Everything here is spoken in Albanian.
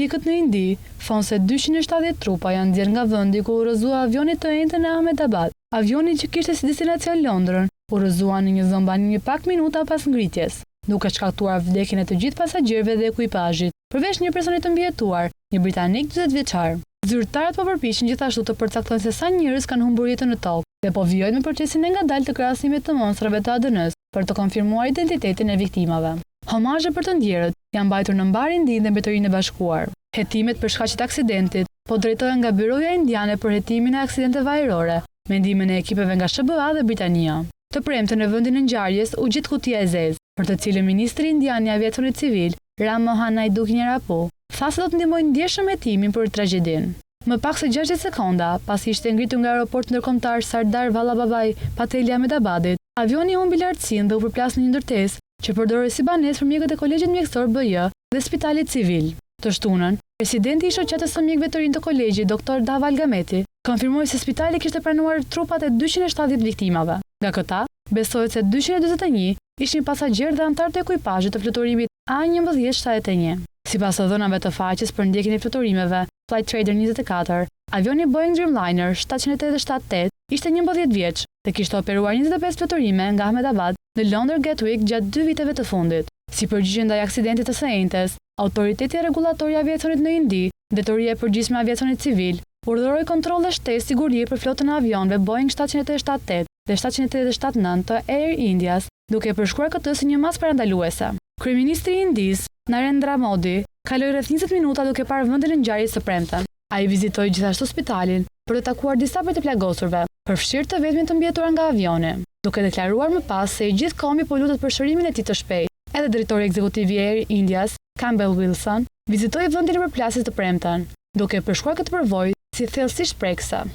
mjekët në Indi thonë se 270 trupa janë nxjerrë nga vendi ku udhëzua avioni të enjtë në Ahmedabad. Avioni që kishte si destinacion Londrën udhëzua në një zonë banimi pak minuta pas ngritjes, duke shkaktuar vdekjen e të gjithë pasagjerëve dhe ekuipazhit, përveç një personi të mbijetuar, një britanik 40 vjeçar. Zyrtarët po përpiqen gjithashtu të përcaktojnë se sa njerëz kanë humbur jetën në tokë dhe po vijojnë me procesin e ngadalë të krahasimit të monstrave të ADN-s për të konfirmuar identitetin e viktimave. Homazhe për të ndjerët janë mbajtur në mbar Indi dhe Mbretërinë e Bashkuar. Hetimet për shkaqe të aksidentit po drejtohen nga Byroja Indiane për hetimin e aksidenteve ajrore, me ndihmën e ekipeve nga SBA dhe Britania. Të premten në vendin e ngjarjes u gjet kutia e zezë, për të cilën ministri indian i aviacionit civil, Ram Mohan Naidu, tha se do të ndihmojë ndjeshëm hetimin për tragjedinë. Më pak se 60 sekonda pasi ishte ngritur nga aeroporti ndërkombëtar Sardar Vallabhbhai Patel i Ahmedabadit, avioni humbi lartësinë dhe u përplas në një ndërtesë që përdorej si banesë për mjekët e Kolegjit Mjekësor BJ dhe Spitalit Civil. Të shtunën, presidenti i shoqatës së mjekëve të rinj të kolegjit, Dr. Daval Gameti, konfirmoi se spitali kishte pranuar trupat e 270 viktimave. Nga këta, besohet se 241 ishin pasagjerë dhe anëtar të ekuipazhit të fluturimit A1171. Sipas të dhënave të faqes për ndjekjen e fluturimeve, Flight Trader 24, avioni Boeing Dreamliner 787-8 ishte 11 vjeç dhe kishte operuar 25 fluturime nga Ahmedabad në Londër Gatwick gjatë 2 viteve të fundit. Si përgjigje ndaj aksidentit të së enjtes, Autoriteti Rregullator i Aviacionit në Indi, Drejtoria e Përgjithshme e Aviacionit Civil, urdhëroi kontroll dhe shtesë sigurie për flotën e avionëve Boeing 787-8 dhe 787-9 të Air Indias, duke përshkruar këtë si një masë parandaluese. Kryeministri i Indisë, Narendra Modi, kaloi rreth 20 minuta duke parë vendin e ngjarjes së premten. Ai vizitoi gjithashtu spitalin për të takuar disa prej të plagosurve, përfshirë të vetmin të mbijetuar nga avioni, duke deklaruar më pas se i gjithë komi po lutet për shërimin e tij të shpejtë. Edhe drejtori ekzekutivi i Air Indias, Campbell Wilson, vizitoi vendin e përplasjes të premten, duke përshkruar këtë përvojë si thellësisht prekse.